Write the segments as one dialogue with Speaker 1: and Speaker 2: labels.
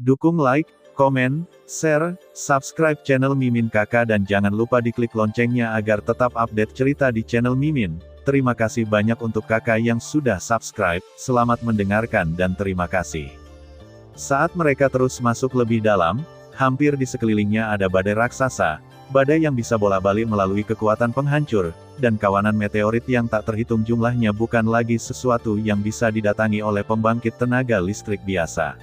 Speaker 1: Dukung like, komen, share, subscribe channel Mimin Kakak dan jangan lupa diklik loncengnya agar tetap update cerita di channel Mimin. Terima kasih banyak untuk kakak yang sudah subscribe, selamat mendengarkan dan terima kasih. Saat mereka terus masuk lebih dalam, hampir di sekelilingnya ada badai raksasa, badai yang bisa bolak-balik melalui kekuatan penghancur, dan kawanan meteorit yang tak terhitung jumlahnya bukan lagi sesuatu yang bisa didatangi oleh pembangkit tenaga listrik biasa.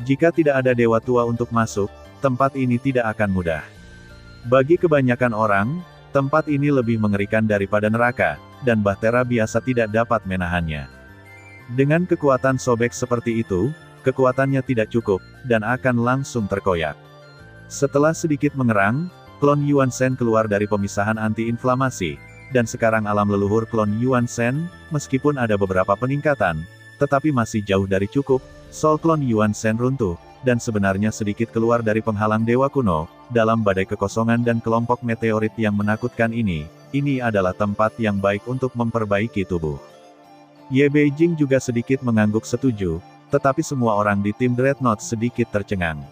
Speaker 1: Jika tidak ada dewa tua untuk masuk, tempat ini tidak akan mudah. Bagi kebanyakan orang, tempat ini lebih mengerikan daripada neraka, dan bahtera biasa tidak dapat menahannya. Dengan kekuatan sobek seperti itu, kekuatannya tidak cukup, dan akan langsung terkoyak. Setelah sedikit mengerang, klon Yuan Shen keluar dari pemisahan anti-inflamasi, dan sekarang alam leluhur klon Yuan Shen, meskipun ada beberapa peningkatan, tetapi masih jauh dari cukup. Soul klon Yuan Shen runtuh, dan sebenarnya sedikit keluar dari penghalang dewa kuno, dalam badai kekosongan dan kelompok meteorit yang menakutkan ini adalah tempat yang baik untuk memperbaiki tubuh. Ye Beijing juga sedikit mengangguk setuju, tetapi semua orang di tim Dreadnought sedikit tercengang.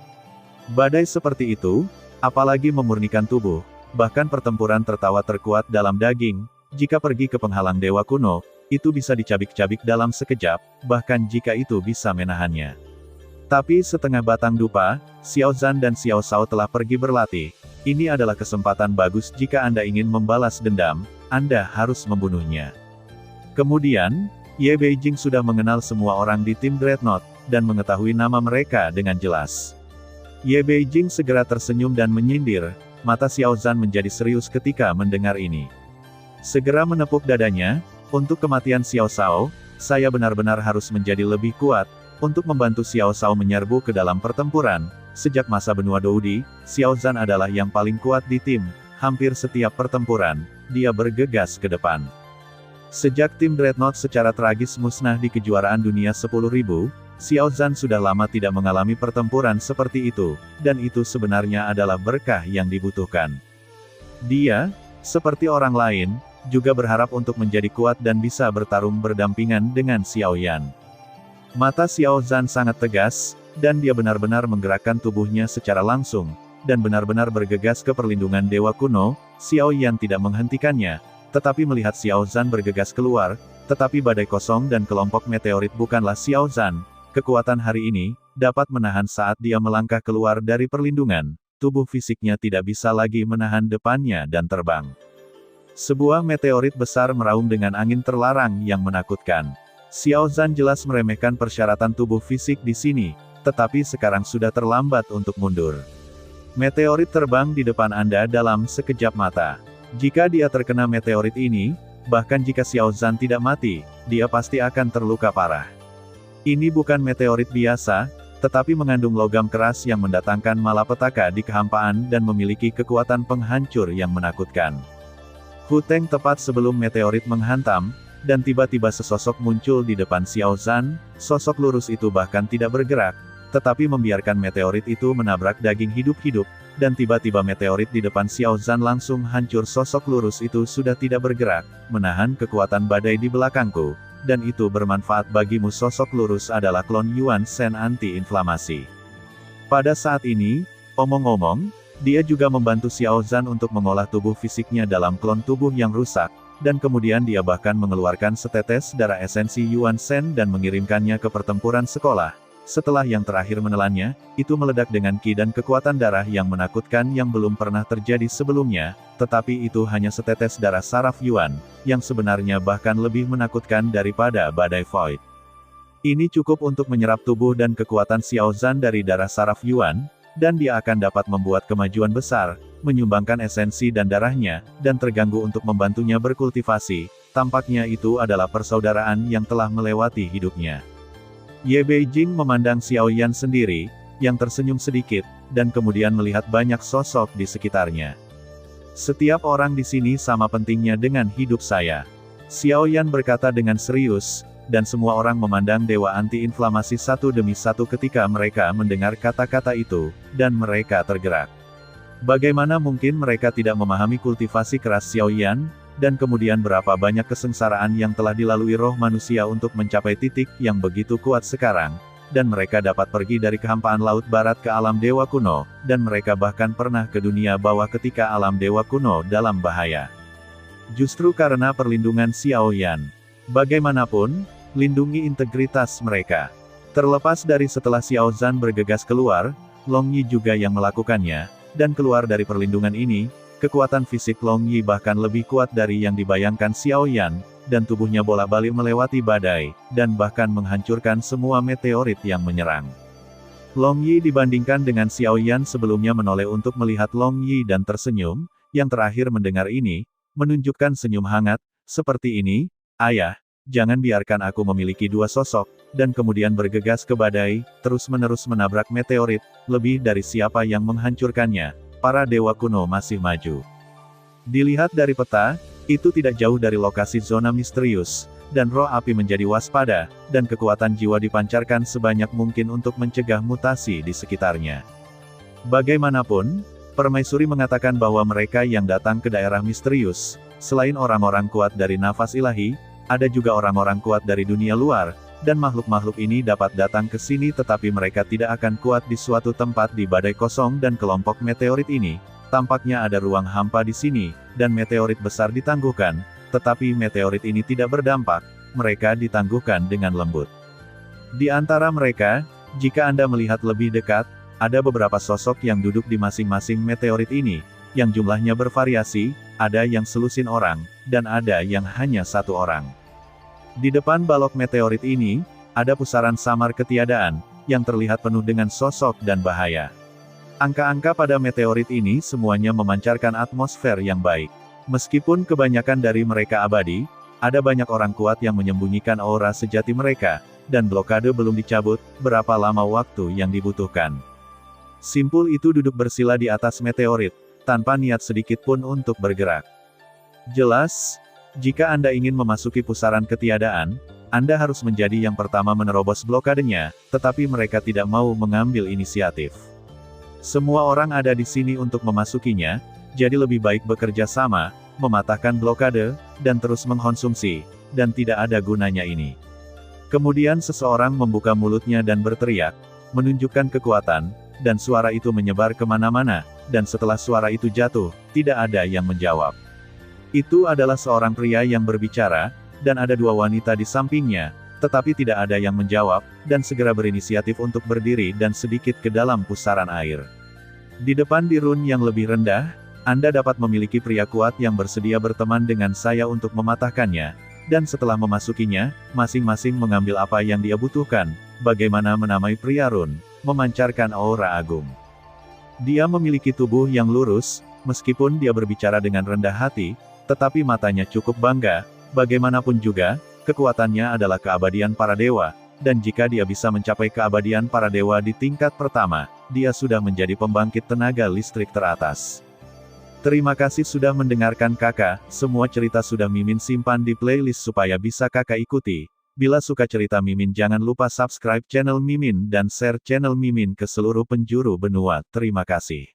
Speaker 1: Badai seperti itu, apalagi memurnikan tubuh, bahkan pertempuran tertawa terkuat dalam daging, jika pergi ke penghalang dewa kuno, itu bisa dicabik-cabik dalam sekejap, bahkan jika itu bisa menahannya. Tapi setengah batang dupa, Xiao Zhan dan Xiao Shao telah pergi berlatih. Ini adalah kesempatan bagus jika Anda ingin membalas dendam, Anda harus membunuhnya. Kemudian, Ye Beijing sudah mengenal semua orang di tim Dreadnought, dan mengetahui nama mereka dengan jelas. Ye Beijing segera tersenyum dan menyindir, mata Xiao Zhan menjadi serius ketika mendengar ini. Segera menepuk dadanya, untuk kematian Xiao Shao, saya benar-benar harus menjadi lebih kuat, untuk membantu Xiao Shao menyerbu ke dalam pertempuran. Sejak masa benua Doudi, Xiao Zhan adalah yang paling kuat di tim, hampir setiap pertempuran, dia bergegas ke depan. Sejak tim Dreadnought secara tragis musnah di kejuaraan dunia 10.000, Xiao Zhan sudah lama tidak mengalami pertempuran seperti itu, dan itu sebenarnya adalah berkah yang dibutuhkan. Dia, seperti orang lain, juga berharap untuk menjadi kuat dan bisa bertarung berdampingan dengan Xiao Yan. Mata Xiao Zhan sangat tegas, dan dia benar-benar menggerakkan tubuhnya secara langsung, dan benar-benar bergegas ke perlindungan dewa kuno. Xiao Yan tidak menghentikannya, tetapi melihat Xiao Zhan bergegas keluar, tetapi badai kosong dan kelompok meteorit bukanlah Xiao Zhan. Kekuatan hari ini dapat menahan saat dia melangkah keluar dari perlindungan, tubuh fisiknya tidak bisa lagi menahan depannya dan terbang. Sebuah meteorit besar meraung dengan angin terlarang yang menakutkan. Xiao Zhan jelas meremehkan persyaratan tubuh fisik di sini, tetapi sekarang sudah terlambat untuk mundur. Meteorit terbang di depan Anda dalam sekejap mata. Jika dia terkena meteorit ini, bahkan jika Xiao Zhan tidak mati, dia pasti akan terluka parah. Ini bukan meteorit biasa, tetapi mengandung logam keras yang mendatangkan malapetaka di kehampaan dan memiliki kekuatan penghancur yang menakutkan. Hu Teng tepat sebelum meteorit menghantam, dan tiba-tiba sesosok muncul di depan Xiao Zhan. Sosok lurus itu bahkan tidak bergerak, tetapi membiarkan meteorit itu menabrak daging hidup-hidup, dan tiba-tiba meteorit di depan Xiao Zhan langsung hancur. Sosok lurus itu sudah tidak bergerak, menahan kekuatan badai di belakangku, dan itu bermanfaat bagimu. Sosok lurus adalah klon Yuan Shen anti-inflamasi. Pada saat ini, omong-omong, dia juga membantu Xiao Zhan untuk mengolah tubuh fisiknya dalam klon tubuh yang rusak, dan kemudian dia bahkan mengeluarkan setetes darah esensi Yuan Shen dan mengirimkannya ke pertempuran sekolah. Setelah yang terakhir menelannya, itu meledak dengan ki dan kekuatan darah yang menakutkan yang belum pernah terjadi sebelumnya, tetapi itu hanya setetes darah saraf Yuan, yang sebenarnya bahkan lebih menakutkan daripada badai void. Ini cukup untuk menyerap tubuh dan kekuatan Xiao Zhan dari darah saraf Yuan, dan dia akan dapat membuat kemajuan besar, menyumbangkan esensi dan darahnya, dan terganggu untuk membantunya berkultivasi. Tampaknya itu adalah persaudaraan yang telah melewati hidupnya. Ye Beijing memandang Xiao Yan sendiri, yang tersenyum sedikit, dan kemudian melihat banyak sosok di sekitarnya. Setiap orang di sini sama pentingnya dengan hidup saya. Xiao Yan berkata dengan serius, dan semua orang memandang dewa anti-inflamasi satu demi satu ketika mereka mendengar kata-kata itu, dan mereka tergerak. Bagaimana mungkin mereka tidak memahami kultivasi keras Xiao Yan, dan kemudian berapa banyak kesengsaraan yang telah dilalui roh manusia untuk mencapai titik yang begitu kuat sekarang, dan mereka dapat pergi dari kehampaan Laut Barat ke alam dewa kuno, dan mereka bahkan pernah ke dunia bawah ketika alam dewa kuno dalam bahaya. Justru karena perlindungan Xiao Yan. Bagaimanapun, lindungi integritas mereka. Terlepas dari setelah Xiao Zhan bergegas keluar, Long Yi juga yang melakukannya, dan keluar dari perlindungan ini, kekuatan fisik Long Yi bahkan lebih kuat dari yang dibayangkan Xiao Yan, dan tubuhnya bolak-balik melewati badai, dan bahkan menghancurkan semua meteorit yang menyerang. Long Yi dibandingkan dengan Xiao Yan sebelumnya menoleh untuk melihat Long Yi dan tersenyum, yang terakhir mendengar ini, menunjukkan senyum hangat, seperti ini, ayah, jangan biarkan aku memiliki dua sosok, dan kemudian bergegas ke badai, terus-menerus menabrak meteorit, lebih dari siapa yang menghancurkannya, para dewa kuno masih maju. Dilihat dari peta, itu tidak jauh dari lokasi zona misterius, dan roh api menjadi waspada, dan kekuatan jiwa dipancarkan sebanyak mungkin untuk mencegah mutasi di sekitarnya. Bagaimanapun, Permaisuri mengatakan bahwa mereka yang datang ke daerah misterius, selain orang-orang kuat dari nafas ilahi, ada juga orang-orang kuat dari dunia luar, dan makhluk-makhluk ini dapat datang ke sini tetapi mereka tidak akan kuat di suatu tempat di badai kosong dan kelompok meteorit ini. Tampaknya ada ruang hampa di sini, dan meteorit besar ditangguhkan, tetapi meteorit ini tidak berdampak, mereka ditangguhkan dengan lembut. Di antara mereka, jika Anda melihat lebih dekat, ada beberapa sosok yang duduk di masing-masing meteorit ini, yang jumlahnya bervariasi, ada yang selusin orang, dan ada yang hanya satu orang. Di depan balok meteorit ini, ada pusaran samar ketiadaan, yang terlihat penuh dengan sosok dan bahaya. Angka-angka pada meteorit ini semuanya memancarkan atmosfer yang baik. Meskipun kebanyakan dari mereka abadi, ada banyak orang kuat yang menyembunyikan aura sejati mereka, dan blokade belum dicabut, berapa lama waktu yang dibutuhkan. Simpul itu duduk bersila di atas meteorit, tanpa niat sedikit pun untuk bergerak. Jelas, jika Anda ingin memasuki pusaran ketiadaan, Anda harus menjadi yang pertama menerobos blokadenya, tetapi mereka tidak mau mengambil inisiatif. Semua orang ada di sini untuk memasukinya, jadi lebih baik bekerja sama, mematahkan blokade, dan terus mengkonsumsi, dan tidak ada gunanya ini. Kemudian seseorang membuka mulutnya dan berteriak, menunjukkan kekuatan, dan suara itu menyebar kemana-mana, dan setelah suara itu jatuh, tidak ada yang menjawab. Itu adalah seorang pria yang berbicara, dan ada dua wanita di sampingnya, tetapi tidak ada yang menjawab, dan segera berinisiatif untuk berdiri dan sedikit ke dalam pusaran air. Di depan di run yang lebih rendah, Anda dapat memiliki pria kuat yang bersedia berteman dengan saya untuk mematahkannya, dan setelah memasukinya, masing-masing mengambil apa yang dia butuhkan, bagaimana menamai pria run, memancarkan aura agung. Dia memiliki tubuh yang lurus, meskipun dia berbicara dengan rendah hati, tetapi matanya cukup bangga, bagaimanapun juga, kekuatannya adalah keabadian para dewa, dan jika dia bisa mencapai keabadian para dewa di tingkat pertama, dia sudah menjadi pembangkit tenaga listrik teratas. Terima kasih sudah mendengarkan kakak, semua cerita sudah Mimin simpan di playlist supaya bisa kakak ikuti. Bila suka cerita Mimin jangan lupa subscribe channel Mimin dan share channel Mimin ke seluruh penjuru benua. Terima kasih.